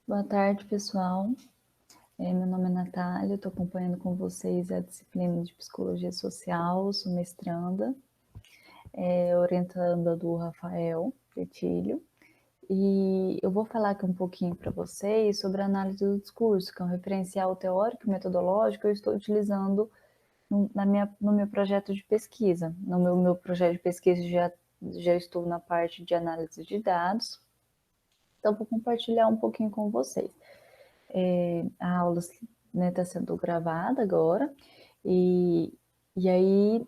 Boa tarde, pessoal. Meu nome é Natália, estou acompanhando com vocês a disciplina de Psicologia Social, sou mestranda, orientanda do Rafael Petilho, e eu vou falar aqui um pouquinho para vocês sobre a análise do discurso, que é um referencial teórico e metodológico que eu estou utilizando no meu projeto de pesquisa. No meu projeto de pesquisa já estou na parte de análise de dados, então vou compartilhar um pouquinho com vocês. A aula está sendo gravada agora, e aí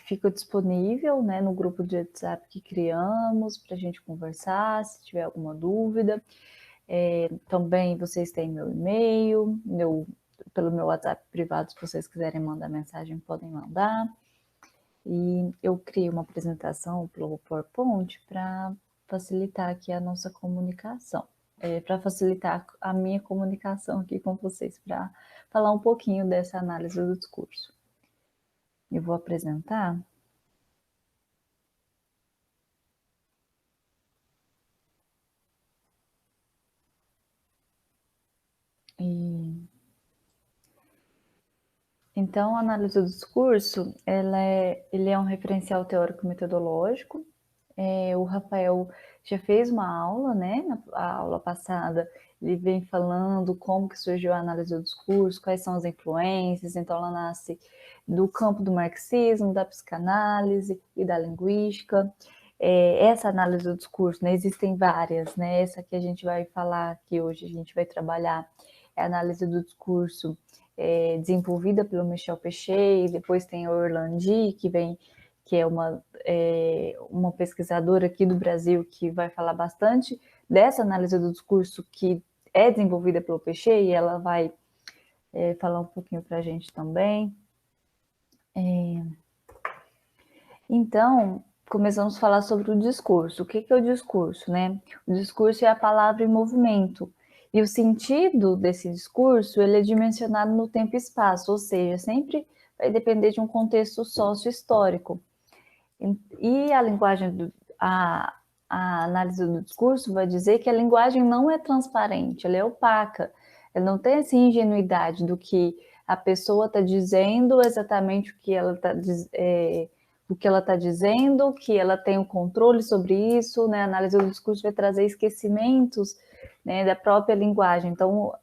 fica disponível, né, no grupo de WhatsApp que criamos para a gente conversar, se tiver alguma dúvida. Também vocês têm meu e-mail, pelo meu WhatsApp privado, se vocês quiserem mandar mensagem, podem mandar. E eu criei uma apresentação pelo PowerPoint para facilitar aqui a nossa comunicação, para facilitar a minha comunicação aqui com vocês, para falar um pouquinho dessa análise do discurso. Eu vou apresentar. Então, a análise do discurso, ele é um referencial teórico-metodológico. O Rafael já fez uma aula, né? Na aula passada, ele vem falando como que surgiu a análise do discurso, quais são as influências. Então, ela nasce do campo do marxismo, da psicanálise e da linguística. Essa análise do discurso, né? Existem várias, né? Essa que a gente vai falar aqui hoje, a gente vai trabalhar, é a análise do discurso desenvolvida pelo Michel Pechet, e depois tem a Orlandi, que é uma pesquisadora aqui do Brasil que vai falar bastante dessa análise do discurso que é desenvolvida pelo Pechet, e ela vai falar um pouquinho para a gente também. Então, começamos a falar sobre o discurso. O que é o discurso, né? O discurso é a palavra em movimento. E o sentido desse discurso, ele é dimensionado no tempo e espaço, ou seja, sempre vai depender de um contexto sócio-histórico. E a linguagem, a análise do discurso vai dizer que a linguagem não é transparente, ela é opaca, ela não tem essa ingenuidade do que a pessoa está dizendo exatamente o que ela está dizendo, que ela tem o controle sobre isso, né? A análise do discurso vai trazer esquecimentos, né, da própria linguagem. Então,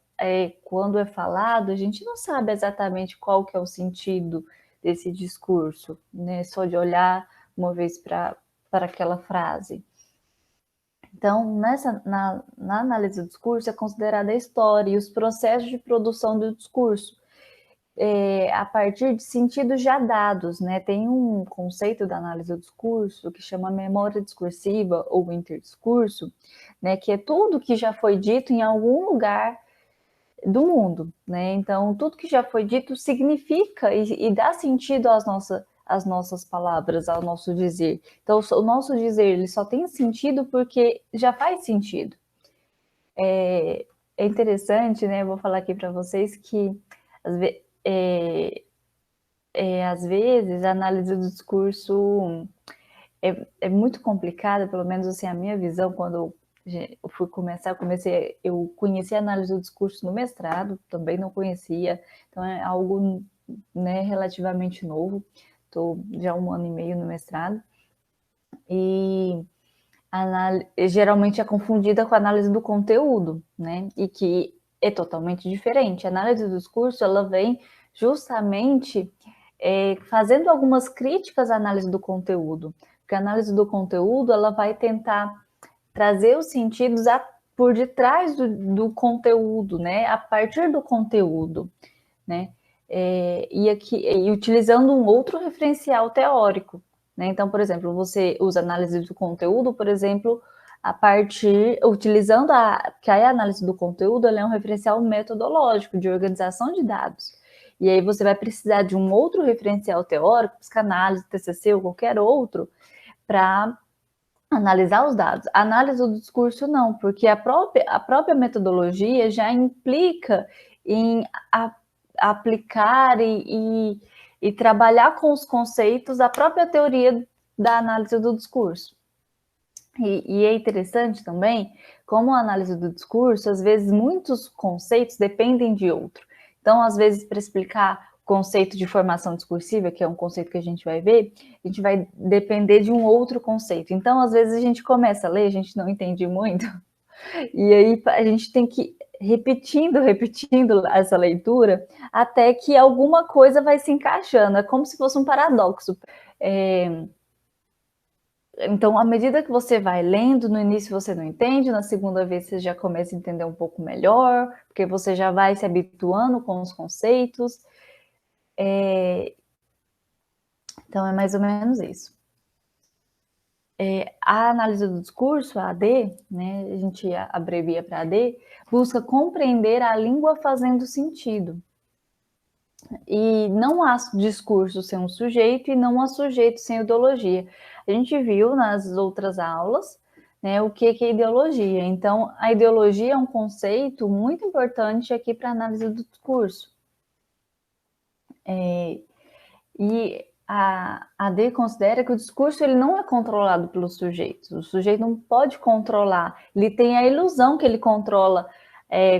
quando é falado, a gente não sabe exatamente qual que é o sentido desse discurso, né? Só de olhar uma vez para aquela frase. Então, na análise do discurso é considerada a história e os processos de produção do discurso, a partir de sentidos já dados, né? Tem um conceito da análise do discurso que chama memória discursiva ou interdiscurso, né? Que é tudo que já foi dito em algum lugar do mundo, né? Então, tudo que já foi dito significa e dá sentido às nossas palavras, ao nosso dizer. Então, o nosso dizer ele só tem sentido porque já faz sentido. É interessante, né? Eu vou falar aqui para vocês que às vezes a análise do discurso é muito complicada, pelo menos assim a minha visão quando eu fui começar, eu conheci a análise do discurso no mestrado, também não conhecia, então é algo, né, relativamente novo. Estou já 1 ano e meio no mestrado, e geralmente é confundida com a análise do conteúdo, né, e que é totalmente diferente. A análise do discurso, ela vem justamente fazendo algumas críticas à análise do conteúdo, porque a análise do conteúdo, ela vai tentar trazer os sentidos por detrás do conteúdo, né, a partir do conteúdo, né, e utilizando um outro referencial teórico, né? Então, por exemplo, você usa análise do conteúdo, por exemplo, utilizando que a análise do conteúdo, ela é um referencial metodológico de organização de dados. E aí você vai precisar de um outro referencial teórico, psicanálise, TCC ou qualquer outro, para analisar os dados. A análise do discurso não, porque a própria metodologia já implica em aplicar e trabalhar com os conceitos da própria teoria da análise do discurso. E é interessante também como a análise do discurso, às vezes muitos conceitos dependem de outro. Então, às vezes, para explicar o conceito de formação discursiva, que é um conceito que a gente vai ver, a gente vai depender de um outro conceito. Então, às vezes, a gente começa a ler, a gente não entende muito, e aí a gente tem que repetindo essa leitura até que alguma coisa vai se encaixando. É como se fosse um paradoxo. Então, à medida que você vai lendo, no início você não entende, na segunda vez você já começa a entender um pouco melhor, porque você já vai se habituando com os conceitos. Então, é mais ou menos isso. A análise do discurso, a AD, né, a gente abrevia para AD, busca compreender a língua fazendo sentido. E não há discurso sem um sujeito e não há sujeito sem ideologia. A gente viu nas outras aulas, né, o que é ideologia. Então, a ideologia é um conceito muito importante aqui para a análise do discurso. E a AD considera que o discurso ele não é controlado pelos sujeitos. O sujeito não pode controlar. Ele tem a ilusão que ele controla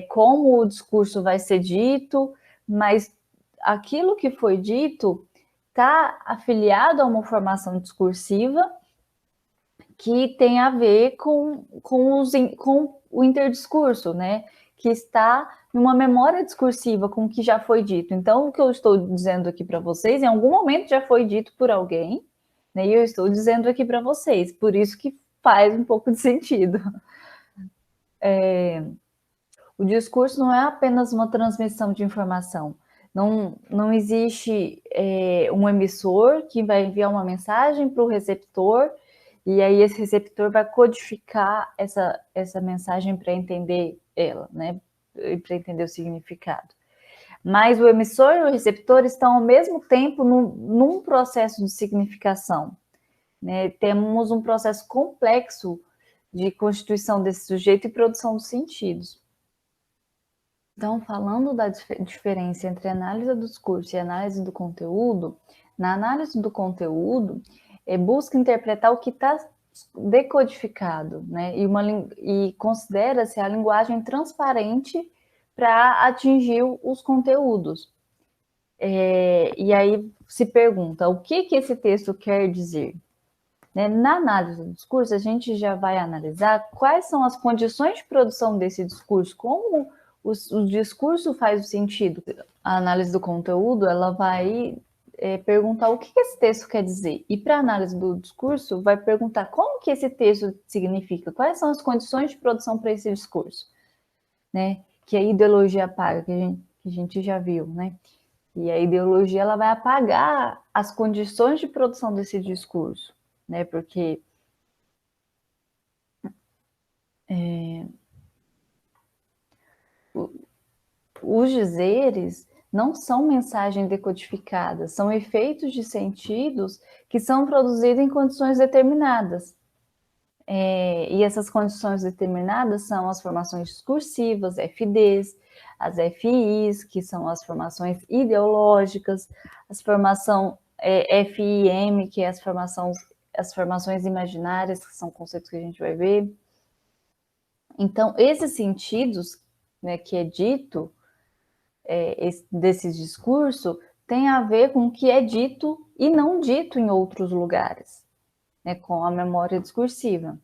como o discurso vai ser dito, mas aquilo que foi dito está afiliado a uma formação discursiva que tem a ver com o interdiscurso, né? Que está numa memória discursiva com o que já foi dito. Então, o que eu estou dizendo aqui para vocês, em algum momento já foi dito por alguém, né? E eu estou dizendo aqui para vocês, por isso que faz um pouco de sentido. O discurso não é apenas uma transmissão de informação. Não existe um emissor que vai enviar uma mensagem para o receptor e aí esse receptor vai codificar essa mensagem para entender ela, né? Para entender o significado. Mas o emissor e o receptor estão ao mesmo tempo num processo de significação, né? Temos um processo complexo de constituição desse sujeito e produção dos sentidos. Então, falando da diferença entre análise do discurso e análise do conteúdo, na análise do conteúdo, busca interpretar o que está decodificado, né? E considera-se a linguagem transparente para atingir os conteúdos. E aí se pergunta, o que esse texto quer dizer? Né? Na análise do discurso, a gente já vai analisar quais são as condições de produção desse discurso, como o discurso faz o sentido. A análise do conteúdo, ela vai perguntar o que esse texto quer dizer. E para a análise do discurso, vai perguntar como que esse texto significa, quais são as condições de produção para esse discurso, né? Que a ideologia apaga, que a gente já viu, né? E a ideologia ela vai apagar as condições de produção desse discurso, né? Porque os dizeres não são mensagens decodificadas, são efeitos de sentidos que são produzidos em condições determinadas. E essas condições determinadas são as formações discursivas, FDs, as FIs, que são as formações ideológicas, as formações FIM, que é as formações imaginárias, que são conceitos que a gente vai ver. Então, esses sentidos, né, que é dito, desse discurso, tem a ver com o que é dito e não dito em outros lugares, né, com a memória discursiva,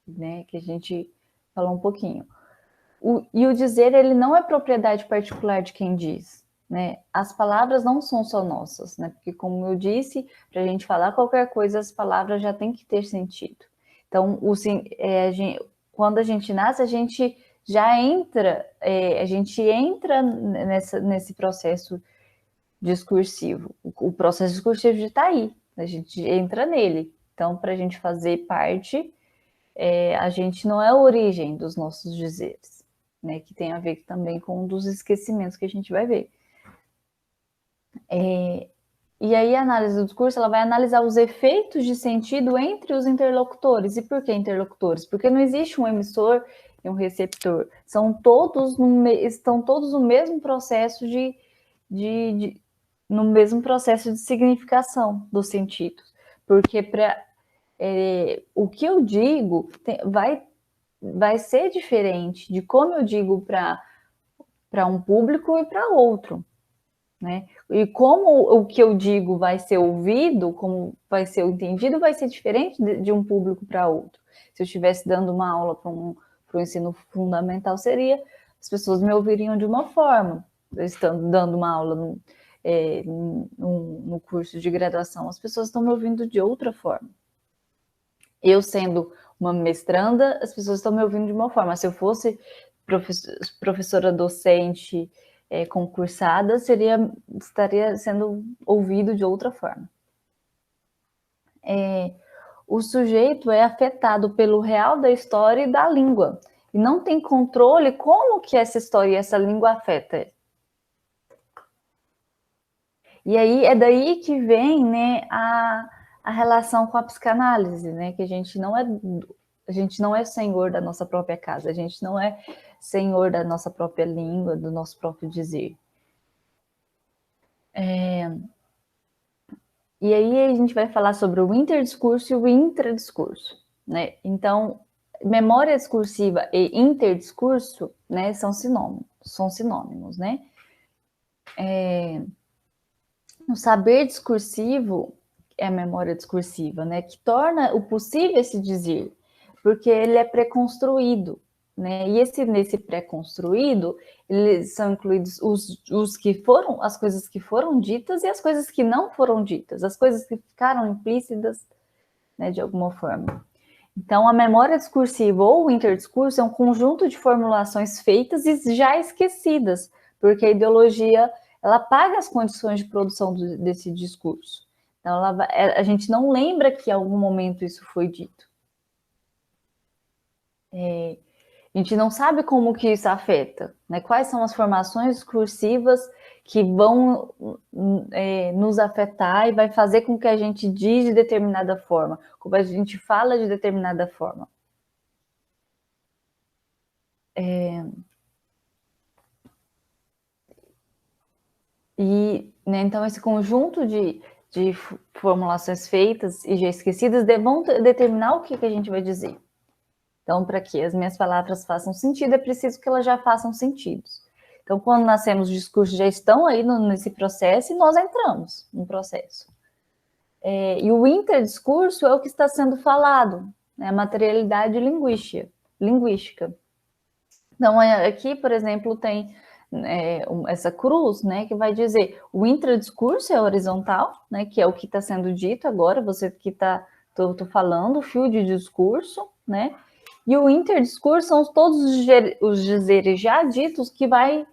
né, que a gente falou um pouquinho. E o dizer, ele não é propriedade particular de quem diz, né? As palavras não são só nossas, né? Porque, como eu disse, para a gente falar qualquer coisa, as palavras já têm que ter sentido. Então, quando a gente nasce, a gente já entra, nesse processo discursivo. O processo discursivo já está aí, a gente entra nele. Então, para a gente fazer parte, a gente não é a origem dos nossos dizeres, né? Que tem a ver também com um dos esquecimentos que a gente vai ver. E aí a análise do discurso ela vai analisar os efeitos de sentido entre os interlocutores. E por que interlocutores? Porque não existe um emissor e um receptor. Estão todos no mesmo processo no mesmo processo de significação dos sentidos. Porque o que eu digo vai ser diferente de como eu digo para um público e para outro, né? E como o que eu digo vai ser ouvido, como vai ser entendido, vai ser diferente de um público para outro. Se eu estivesse dando uma aula para o ensino fundamental, as pessoas me ouviriam de uma forma. Estando dando uma aula no curso de graduação, as pessoas estão me ouvindo de outra forma. Eu sendo uma mestranda, as pessoas estão me ouvindo de uma forma. Se eu fosse professora docente concursada, estaria sendo ouvido de outra forma. O sujeito é afetado pelo real da história e da língua, e não tem controle como que essa história e essa língua afeta. E aí é daí que vem, né, a relação com a psicanálise, né, que a gente não é senhor da nossa própria casa, a gente não é senhor da nossa própria língua, do nosso próprio dizer. E aí a gente vai falar sobre o interdiscurso e o intradiscurso, né? Então, memória discursiva e interdiscurso, né, são sinônimos, né? O saber discursivo é a memória discursiva, né, que torna o possível esse dizer, porque ele é pré-construído, né? E nesse pré-construído, eles são incluídos as coisas que foram ditas e as coisas que não foram ditas, as coisas que ficaram implícitas, né, de alguma forma. Então, a memória discursiva ou o interdiscurso é um conjunto de formulações feitas e já esquecidas, porque a ideologia ela paga as condições de produção desse discurso. Então, a gente não lembra que em algum momento isso foi dito. A gente não sabe como que isso afeta, né? Quais são as formações discursivas que vão nos afetar e vai fazer com que a gente diz de determinada forma, como a gente fala de determinada forma. Né, então, esse conjunto de formulações feitas e já esquecidas vão determinar o que a gente vai dizer. Então, para que as minhas palavras façam sentido, é preciso que elas já façam sentido. Então, quando nascemos, os discursos já estão aí nesse processo e nós entramos no processo. E o interdiscurso é o que está sendo falado, né? A materialidade linguística. Então, aqui, por exemplo, tem essa cruz, né, que vai dizer o intradiscurso é horizontal, né, que é o que está sendo dito agora, você que estou falando, o fio de discurso, né, e o interdiscurso são todos os dizeres já ditos que vai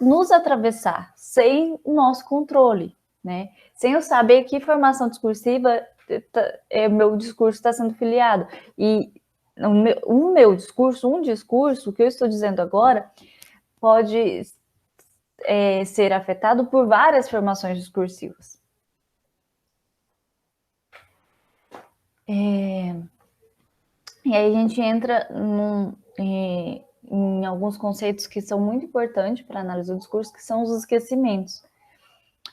nos atravessar sem o nosso controle, né, sem eu saber que formação discursiva meu discurso está sendo filiado. E um discurso, o que eu estou dizendo agora, pode ser afetado por várias formações discursivas. E aí a gente entra em alguns conceitos que são muito importantes para a análise do discurso, que são os esquecimentos.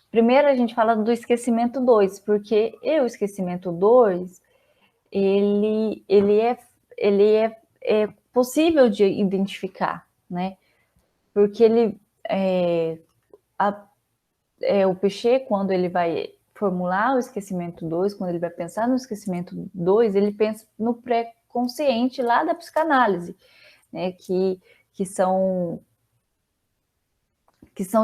Primeiro a gente fala do esquecimento 2, porque o esquecimento 2, ele é possível de identificar, né? Porque o Piaget, quando ele vai formular o esquecimento 2, quando ele vai pensar no esquecimento 2, ele pensa no pré-consciente lá da psicanálise, né, que são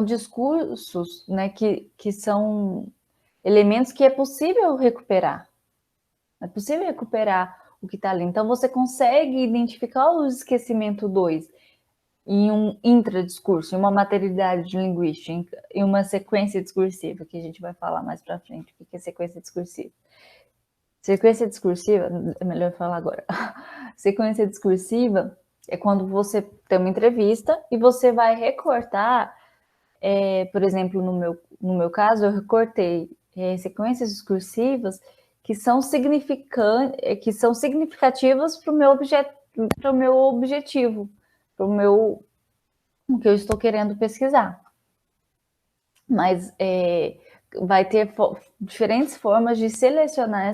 discursos, né, que são elementos que é possível recuperar. É possível recuperar o que está ali. Então, você consegue identificar o esquecimento 2 em um intradiscurso, em uma materialidade linguística, em uma sequência discursiva, que a gente vai falar mais para frente, o que é sequência discursiva. Sequência discursiva, é melhor falar agora. Sequência discursiva é quando você tem uma entrevista e você vai recortar, por exemplo, no meu caso, eu recortei sequências discursivas que são significativas para o meu objetivo, para o que eu estou querendo pesquisar. Mas vai ter diferentes formas de selecionar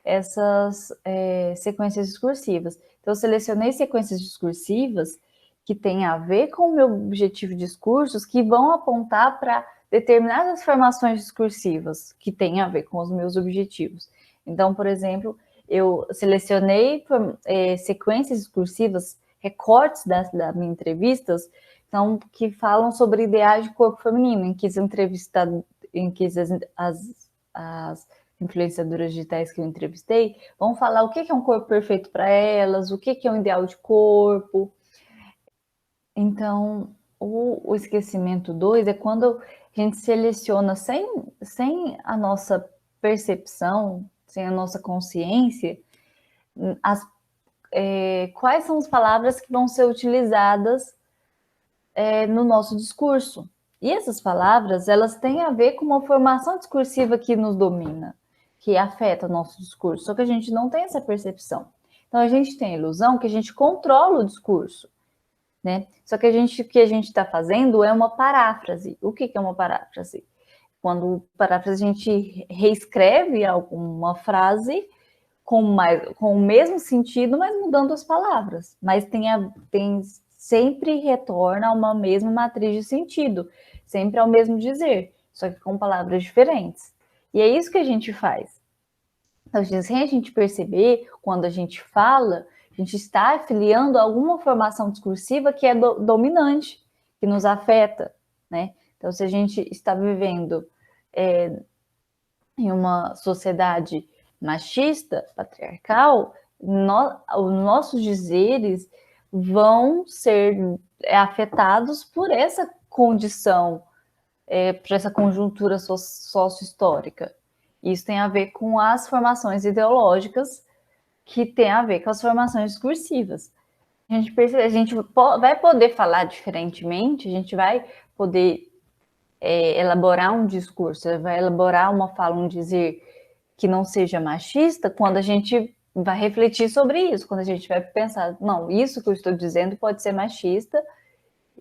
essas sequências discursivas. Então, eu selecionei sequências discursivas que têm a ver com o meu objetivo de discursos, que vão apontar para determinadas formações discursivas que têm a ver com os meus objetivos. Então, por exemplo, eu selecionei sequências discursivas, recortes das minhas entrevistas, então, que falam sobre ideais de corpo feminino, em que as influenciadoras digitais que eu entrevistei vão falar o que é um corpo perfeito para elas, o que é um ideal de corpo. Então, o esquecimento 2 é quando a gente seleciona sem a nossa percepção, sem a nossa consciência, quais são as palavras que vão ser utilizadas no nosso discurso. E essas palavras, elas têm a ver com uma formação discursiva que nos domina, que afeta o nosso discurso, só que a gente não tem essa percepção. Então, a gente tem a ilusão que a gente controla o discurso, né? Só que o que a gente está fazendo é uma paráfrase. O que é uma paráfrase? Quando paráfrase a gente reescreve alguma frase com o mesmo sentido, mas mudando as palavras. Mas sempre retorna a uma mesma matriz de sentido, sempre ao mesmo dizer, só que com palavras diferentes. E é isso que a gente faz. Então, sem a gente perceber, quando a gente fala, a gente está afiliando a alguma formação discursiva que é dominante, que nos afeta, né? Então, se a gente está vivendo em uma sociedade machista, patriarcal, os nossos dizeres vão ser afetados por essa condição, por essa conjuntura sócio-histórica. Isso tem a ver com as formações ideológicas, que tem a ver com as formações discursivas. A gente vai poder falar diferentemente, a gente vai poder elaborar um discurso, vai elaborar uma fala, um dizer que não seja machista, quando a gente vai refletir sobre isso, quando a gente vai pensar, não, isso que eu estou dizendo pode ser machista,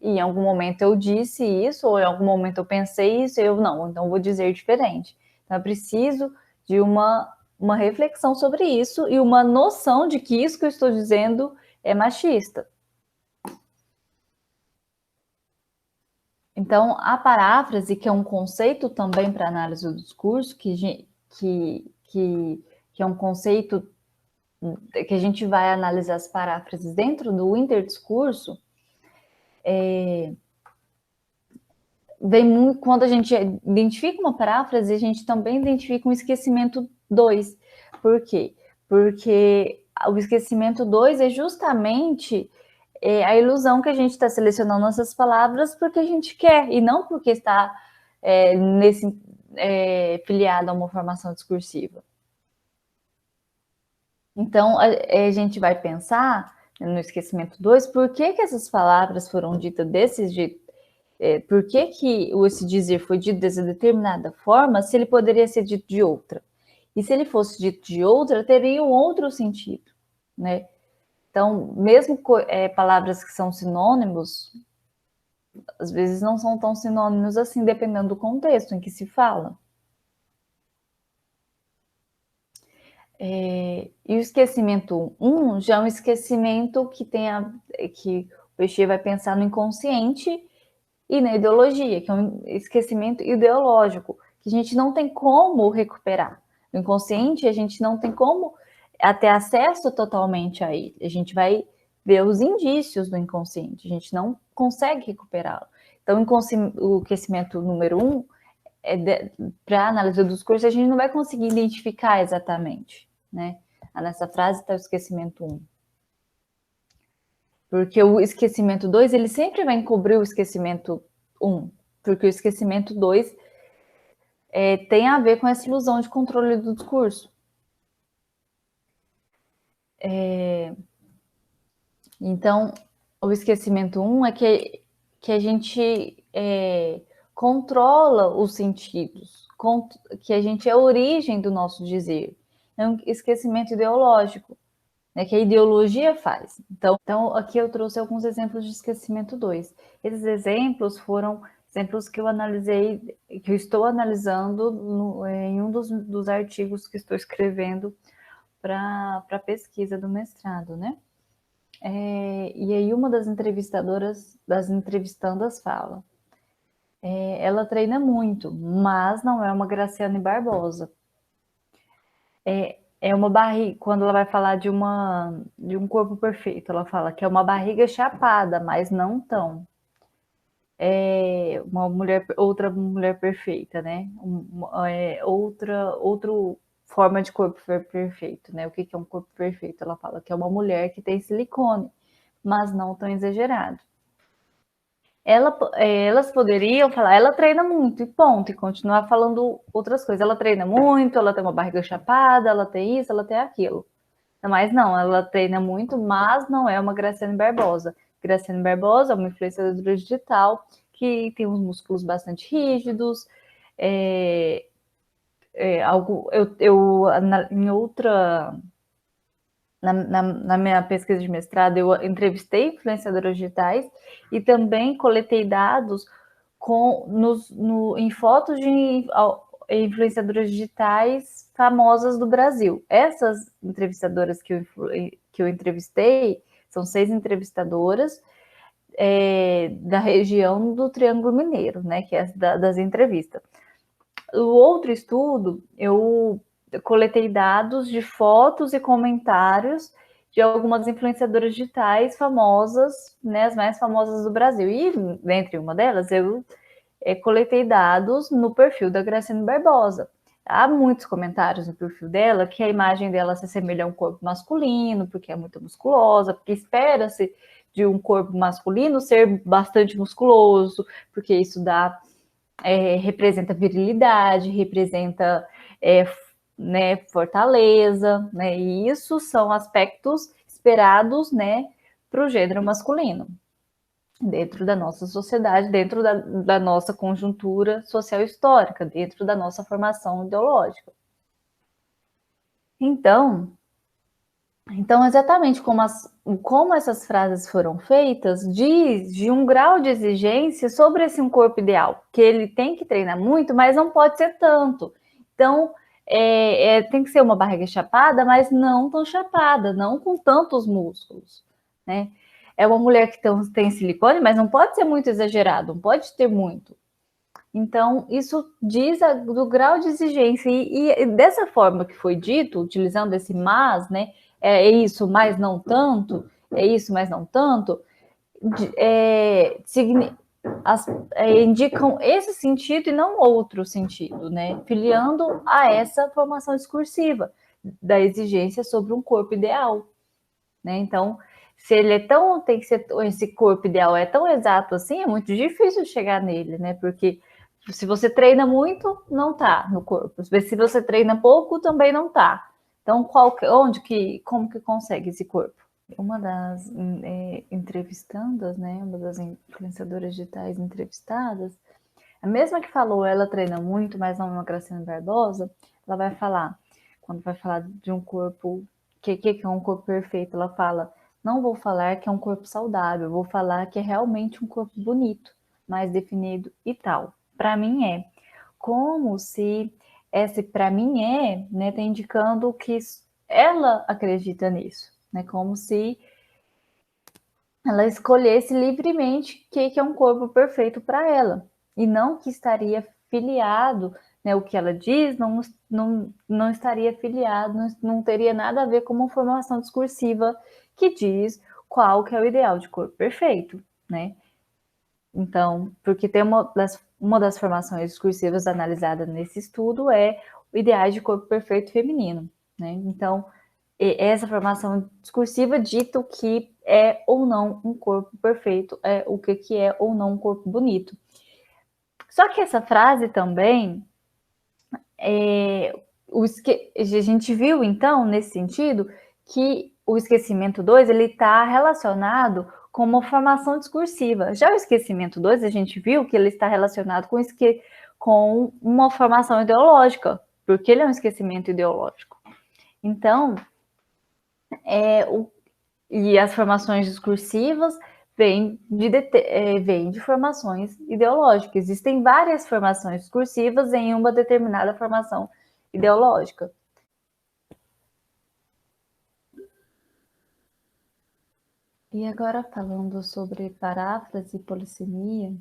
e em algum momento eu disse isso, ou em algum momento eu pensei isso, e eu não, então vou dizer diferente. Então eu preciso de uma reflexão sobre isso e uma noção de que isso que eu estou dizendo é machista. Então, a paráfrase, que é um conceito também para análise do discurso, que é um conceito que a gente vai analisar as paráfrases dentro do interdiscurso, vem muito, quando a gente identifica uma paráfrase, a gente também identifica um esquecimento 2. Por quê? Porque o esquecimento 2 é justamente a ilusão que a gente está selecionando essas palavras porque a gente quer, e não porque está filiado a uma formação discursiva. Então, a gente vai pensar no esquecimento 2, por que essas palavras foram ditas desse jeito, por que esse dizer foi dito dessa determinada forma, se ele poderia ser dito de outra. E se ele fosse dito de outra, teria um outro sentido, né? Então, mesmo palavras que são sinônimos, às vezes não são tão sinônimos assim, dependendo do contexto em que se fala. E o esquecimento 1 já é um esquecimento que o Peixe vai pensar no inconsciente e na ideologia, que é um esquecimento ideológico, que a gente não tem como recuperar. No inconsciente, a gente não tem como ter acesso totalmente a ele. A gente vai ver os indícios do inconsciente, a gente não consegue recuperá-lo. Então, o esquecimento número 1, para a análise dos cursos, a gente não vai conseguir identificar exatamente, né? Nessa frase está o esquecimento 1. Porque o esquecimento 2, ele sempre vai encobrir o esquecimento 1. Porque o esquecimento 2 tem a ver com essa ilusão de controle do discurso. Então, o esquecimento 1 é que a gente controla os sentidos, que a gente é a origem do nosso dizer. É um esquecimento ideológico, né, que a ideologia faz. Então, aqui eu trouxe alguns exemplos de esquecimento 2. Esses exemplos foram exemplos que eu analisei, que eu estou analisando em um dos artigos que estou escrevendo para a pesquisa do mestrado, né? E aí uma das entrevistandas fala, ela treina muito, mas não é uma Graciane Barbosa. É uma barriga, quando ela vai falar de um corpo perfeito, ela fala que é uma barriga chapada, mas não tão. Outra mulher perfeita, né? Outra forma de corpo perfeito, né? O que é um corpo perfeito? Ela fala que é uma mulher que tem silicone, mas não tão exagerado. Elas poderiam falar, ela treina muito, e ponto, e continuar falando outras coisas. Ela treina muito, ela tem uma barriga chapada, ela tem isso, ela tem aquilo. Mas não, ela treina muito, mas não é uma Graciane Barbosa. Graciane Barbosa é uma influenciadora digital que tem uns músculos bastante rígidos. Na minha pesquisa de mestrado, eu entrevistei influenciadoras digitais e também coletei dados em fotos de influenciadoras digitais famosas do Brasil. Essas entrevistadoras que eu entrevistei, são 6 entrevistadoras da região do Triângulo Mineiro, né, que é das entrevistas. O outro estudo, eu coletei dados de fotos e comentários de algumas influenciadoras digitais famosas, né, as mais famosas do Brasil. E, dentre uma delas, eu coletei dados no perfil da Graciane Barbosa. Há muitos comentários no perfil dela que a imagem dela se assemelha a um corpo masculino, porque é muito musculosa, porque espera-se de um corpo masculino ser bastante musculoso, porque isso representa virilidade, representa né, fortaleza, né, e isso são aspectos esperados, né, para o gênero masculino, dentro da nossa sociedade, dentro da nossa conjuntura social histórica, dentro da nossa formação ideológica. Então exatamente como essas frases foram feitas, diz de um grau de exigência sobre esse um corpo ideal, que ele tem que treinar muito, mas não pode ser tanto. Então, tem que ser uma barriga chapada, mas não tão chapada, não com tantos músculos, né? É uma mulher que tem silicone, mas não pode ser muito exagerado, não pode ter muito. Então, isso diz do grau de exigência. E dessa forma que foi dito, utilizando esse mas, né? É isso, mas não tanto, é isso, mas não tanto, indicam esse sentido e não outro sentido, né? Filiando a essa formação discursiva da exigência sobre um corpo ideal, né? Então, se ele tem que ser, esse corpo ideal é tão exato assim, é muito difícil chegar nele, né? Porque se você treina muito, não tá no corpo. Se você treina pouco, também não tá. Então, como que consegue esse corpo? Uma das entrevistandas, né? Uma das influenciadoras digitais entrevistadas, a mesma que falou, ela treina muito, mas não é uma Graciane Barbosa, ela vai falar, quando vai falar de um corpo, que é um corpo perfeito, ela fala, não vou falar que é um corpo saudável, vou falar que é realmente um corpo bonito, mais definido e tal. Para mim é. Como se esse para mim é, né, tá indicando que ela acredita nisso, né? Como se ela escolhesse livremente o que é um corpo perfeito para ela, e não que estaria filiado, né, o que ela diz não estaria filiado, não teria nada a ver com uma formação discursiva que diz qual que é o ideal de corpo perfeito, né? Então, porque tem uma das formações discursivas analisada nesse estudo é o ideais de corpo perfeito feminino, né? Então, essa formação discursiva dita o que é ou não um corpo perfeito, o que é ou não um corpo bonito. Só que essa frase também, a gente viu então, nesse sentido, que o esquecimento 2 ele está relacionado com uma formação discursiva. Já o esquecimento 2, a gente viu que ele está relacionado com uma formação ideológica, porque ele é um esquecimento ideológico. Então, e as formações discursivas vêm de formações ideológicas. Existem várias formações discursivas em uma determinada formação ideológica. E agora falando sobre paráfrase e polissemia,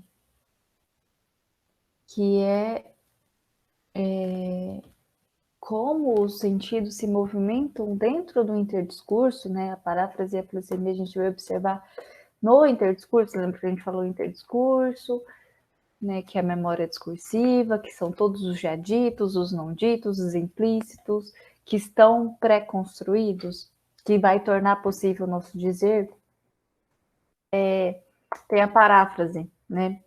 que como os sentidos se movimentam dentro do interdiscurso, né? A paráfrase e a polissemia a gente vai observar no interdiscurso, lembra que a gente falou interdiscurso, né? Que é a memória discursiva, que são todos os já ditos, os não ditos, os implícitos, que estão pré-construídos, que vai tornar possível o nosso dizer. Tem a paráfrase, né?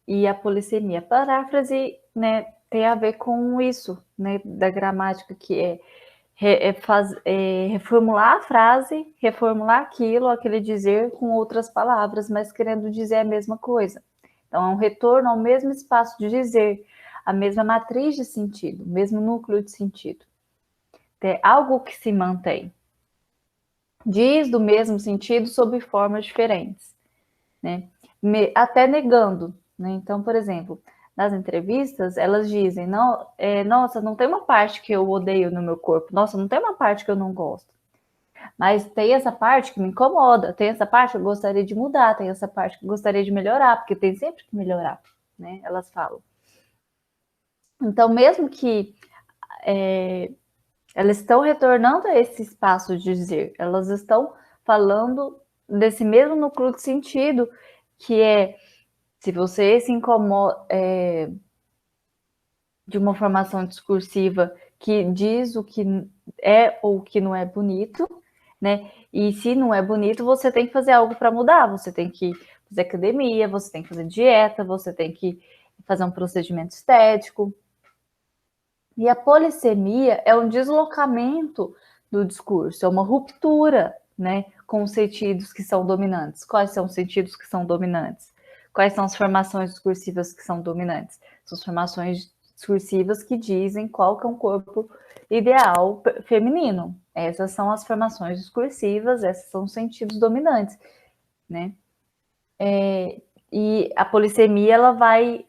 E a polissemia. A paráfrase, né, tem a ver com isso, né, da gramática, que reformular a frase, reformular aquele dizer com outras palavras, mas querendo dizer a mesma coisa. Então, é um retorno ao mesmo espaço de dizer, a mesma matriz de sentido, o mesmo núcleo de sentido. É algo que se mantém. Diz do mesmo sentido sob formas diferentes, né? Até negando, né? Então, por exemplo, nas entrevistas, elas dizem, não, nossa, não tem uma parte que eu odeio no meu corpo, nossa, não tem uma parte que eu não gosto, mas tem essa parte que me incomoda, tem essa parte que eu gostaria de mudar, tem essa parte que eu gostaria de melhorar, porque tem sempre que melhorar, né? Elas falam. Então, mesmo que elas estão retornando a esse espaço de dizer, elas estão falando desse mesmo núcleo de sentido, que é se você se incomoda de uma formação discursiva que diz o que é ou o que não é bonito, né? E se não é bonito, você tem que fazer algo para mudar. Você tem que fazer academia, você tem que fazer dieta, você tem que fazer um procedimento estético. E a polissemia é um deslocamento do discurso, é uma ruptura, né, com os sentidos que são dominantes. Quais são os sentidos que são dominantes? Quais são as formações discursivas que são dominantes? São as formações discursivas que dizem qual que é um corpo ideal feminino. Essas são as formações discursivas, esses são os sentidos dominantes, né? E a polissemia ela vai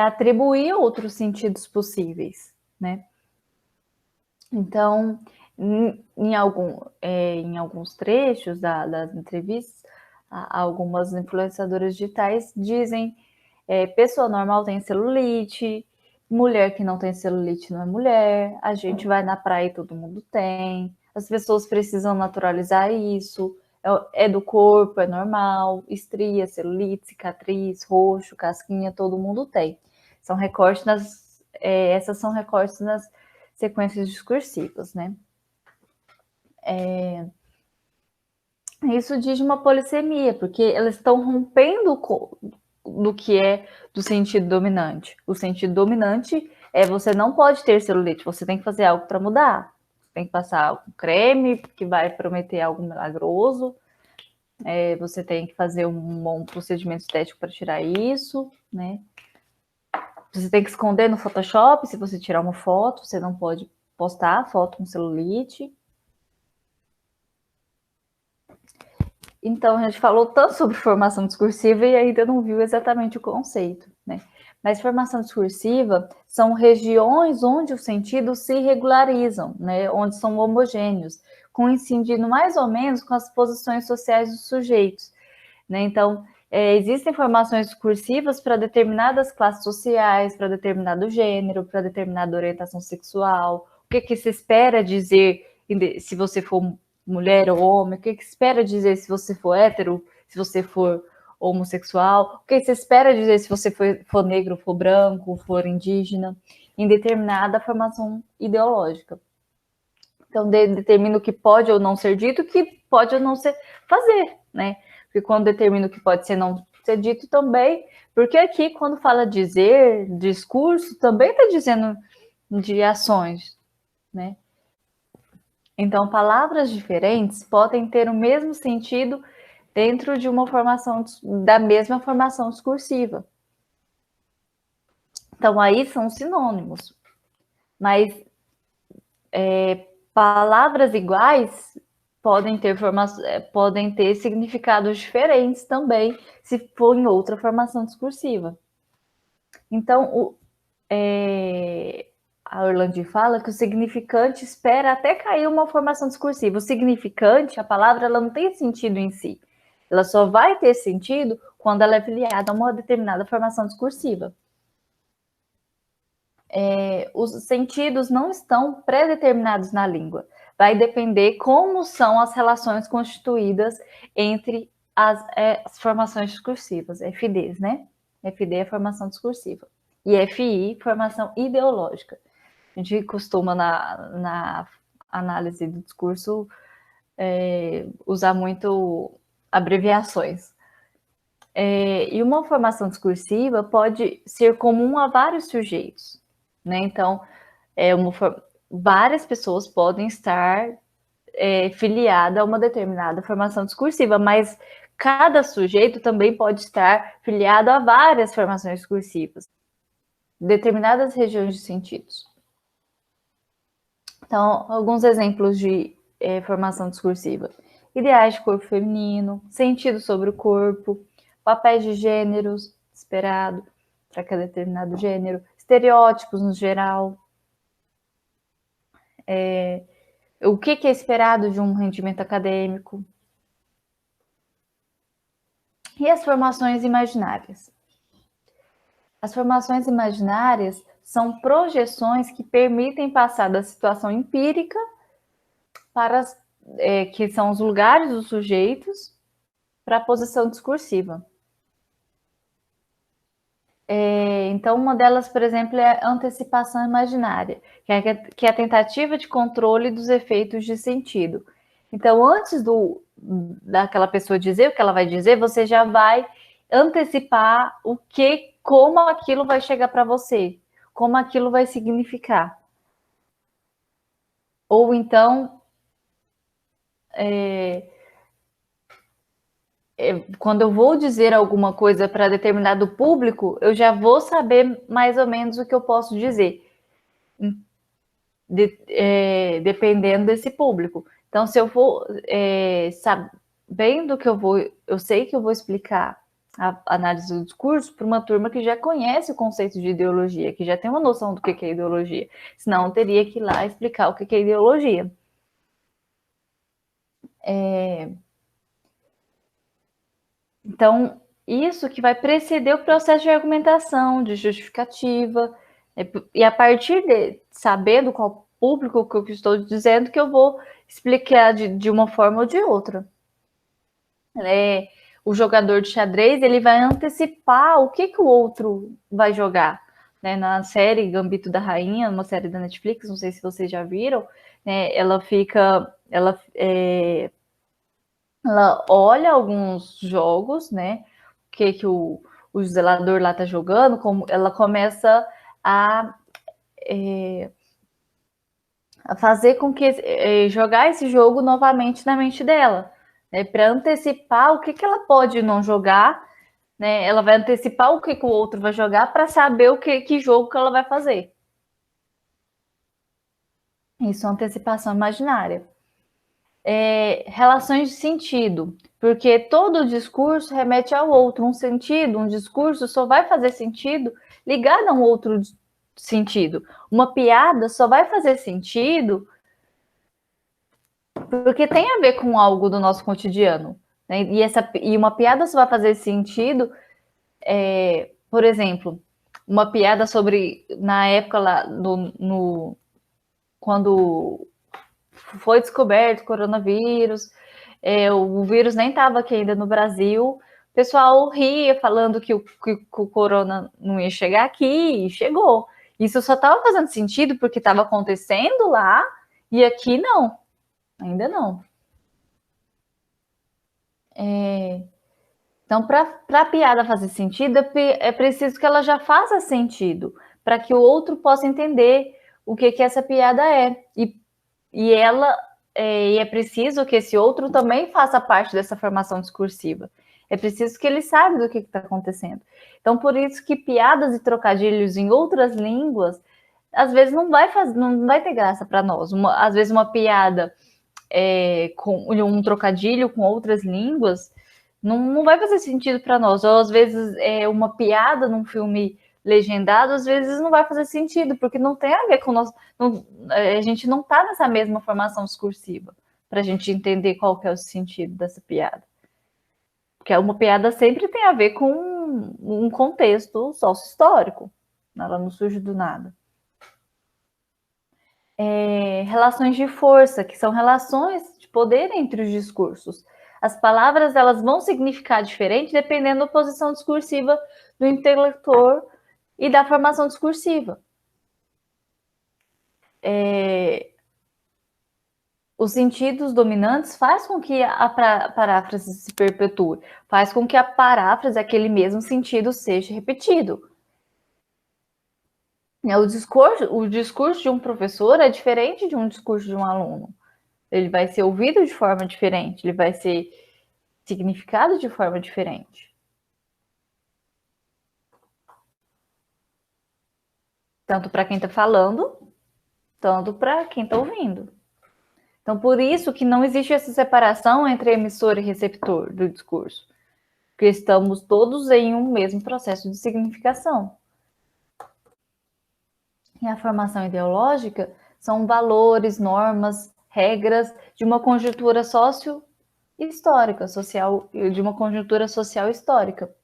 atribuir outros sentidos possíveis, né? Então, em alguns trechos das entrevistas, algumas influenciadoras digitais dizem pessoa normal tem celulite, mulher que não tem celulite não é mulher, a gente vai na praia e todo mundo tem, as pessoas precisam naturalizar isso, é do corpo, é normal, estria, celulite, cicatriz, roxo, casquinha, todo mundo tem. São recortes essas são recortes nas sequências discursivas, né? Isso diz uma polissemia, porque elas estão rompendo do que é do sentido dominante. O sentido dominante é você não pode ter celulite, você tem que fazer algo para mudar. Você tem que passar um creme que vai prometer algo milagroso, você tem que fazer um bom procedimento estético para tirar isso, né? Você tem que esconder no Photoshop, se você tirar uma foto, você não pode postar foto com celulite. Então, a gente falou tanto sobre formação discursiva e ainda não viu exatamente o conceito, né? Mas formação discursiva são regiões onde os sentidos se regularizam, né? Onde são homogêneos, coincidindo mais ou menos com as posições sociais dos sujeitos, né? Então, existem formações discursivas para determinadas classes sociais, para determinado gênero, para determinada orientação sexual. O que se espera dizer se você for mulher ou homem? O que se espera dizer se você for hétero, se você for homossexual? O que se espera dizer se você for negro, for branco, for indígena? Em determinada formação ideológica. Então, determina o que pode ou não ser dito, o que pode ou não ser fazer, né? Porque quando determina o que pode ser não ser dito também, porque aqui, quando fala dizer, discurso, também está dizendo de ações, né? Então, palavras diferentes podem ter o mesmo sentido dentro de uma formação, da mesma formação discursiva. Então, aí são sinônimos. Mas palavras iguais podem ter significados diferentes também, se for em outra formação discursiva. Então, a Orlandi fala que o significante espera até cair uma formação discursiva. O significante, a palavra, ela não tem sentido em si. Ela só vai ter sentido quando ela é filiada a uma determinada formação discursiva. Os sentidos não estão pré-determinados na língua. Vai depender como são as relações constituídas entre as formações discursivas, FDs, né? FD é formação discursiva. E FI, formação ideológica. A gente costuma, na análise do discurso, usar muito abreviações. E uma formação discursiva pode ser comum a vários sujeitos, né? Então, várias pessoas podem estar filiadas a uma determinada formação discursiva, mas cada sujeito também pode estar filiado a várias formações discursivas, determinadas regiões de sentidos. Então, alguns exemplos de formação discursiva: ideais de corpo feminino, sentido sobre o corpo, papéis de gêneros esperado para cada determinado gênero, estereótipos no geral, o que é esperado de um rendimento acadêmico, e as formações imaginárias. As formações imaginárias são projeções que permitem passar da situação empírica para que são os lugares dos sujeitos para a posição discursiva. Então, uma delas, por exemplo, é a antecipação imaginária, que é a tentativa de controle dos efeitos de sentido. Então, antes daquela pessoa dizer o que ela vai dizer, você já vai antecipar como aquilo vai chegar para você, como aquilo vai significar. Ou então, quando eu vou dizer alguma coisa para determinado público, eu já vou saber mais ou menos o que eu posso dizer, dependendo desse público. Então, se eu for sabendo que eu sei que eu vou explicar a análise do discurso para uma turma que já conhece o conceito de ideologia, que já tem uma noção do que é ideologia. Senão, eu teria que ir lá explicar o que é ideologia. Então, isso que vai preceder o processo de argumentação, de justificativa, e a partir de sabendo qual público que eu estou dizendo, que eu vou explicar de uma forma ou de outra. O jogador de xadrez, ele vai antecipar o que o outro vai jogar. Né? Na série Gambito da Rainha, uma série da Netflix, não sei se vocês já viram, né? Ela olha alguns jogos, né? O que o zelador lá tá jogando, como ela começa a fazer com que jogar esse jogo novamente na mente dela, né? Para antecipar o que ela pode não jogar, né? Ela vai antecipar o que o outro vai jogar para saber que jogo que ela vai fazer. Isso é antecipação imaginária. Relações de sentido, porque todo discurso remete ao outro, um discurso só vai fazer sentido ligado a um outro sentido. Uma piada só vai fazer sentido porque tem a ver com algo do nosso cotidiano. Né? E uma piada só vai fazer sentido, por exemplo, uma piada sobre, na época lá, quando foi descoberto o coronavírus, o vírus nem estava aqui ainda no Brasil, o pessoal ria falando que o corona não ia chegar aqui, e chegou. Isso só estava fazendo sentido porque estava acontecendo lá, e aqui não, ainda não. Então, para a piada fazer sentido, é preciso que ela já faça sentido, para que o outro possa entender o que essa piada é. E é preciso que esse outro também faça parte dessa formação discursiva. É preciso que ele saiba do que está acontecendo. Então, por isso que piadas e trocadilhos em outras línguas, às vezes não vai ter graça para nós. Às vezes uma piada com um trocadilho com outras línguas não vai fazer sentido para nós. Ou às vezes uma piada num filme legendado, às vezes não vai fazer sentido, porque não tem a ver com nós. A gente não está nessa mesma formação discursiva para a gente entender qual que é o sentido dessa piada. Porque uma piada sempre tem a ver com um contexto sócio-histórico. Ela não surge do nada. Relações de força, que são relações de poder entre os discursos. As palavras elas vão significar diferente dependendo da posição discursiva do interlocutor e da formação discursiva. Os sentidos dominantes faz com que a paráfrase se perpetue, faz com que a paráfrase, aquele mesmo sentido, seja repetido. O discurso de um professor é diferente de um discurso de um aluno. Ele vai ser ouvido de forma diferente, ele vai ser significado de forma diferente. Tanto para quem está falando, tanto para quem está ouvindo. Então, por isso que não existe essa separação entre emissor e receptor do discurso, porque estamos todos em um mesmo processo de significação. E a formação ideológica são valores, normas, regras de uma conjuntura sócio-histórica, de uma conjuntura social histórica.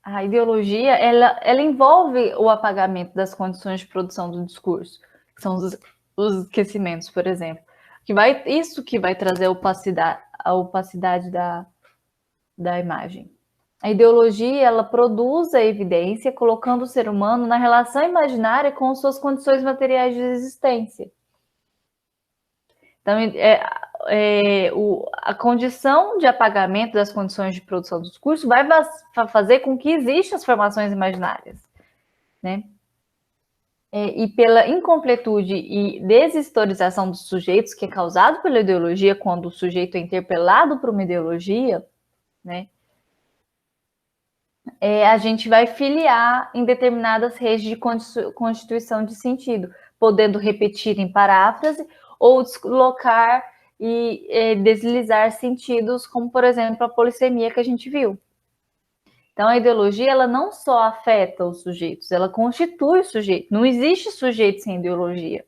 A ideologia, ela envolve o apagamento das condições de produção do discurso, que são os esquecimentos, por exemplo. Isso que vai trazer a opacidade da imagem. A ideologia, ela produz a evidência, colocando o ser humano na relação imaginária com suas condições materiais de existência. Então, a condição de apagamento das condições de produção do discurso vai fazer com que existam as formações imaginárias, né? E pela incompletude e deshistorização dos sujeitos, que é causado pela ideologia, quando o sujeito é interpelado por uma ideologia, né? A gente vai filiar em determinadas redes de constituição de sentido, podendo repetir em paráfrase ou deslocar e deslizar sentidos, como, por exemplo, a polissemia que a gente viu. Então, a ideologia, ela não só afeta os sujeitos, ela constitui o sujeito. Não existe sujeito sem ideologia.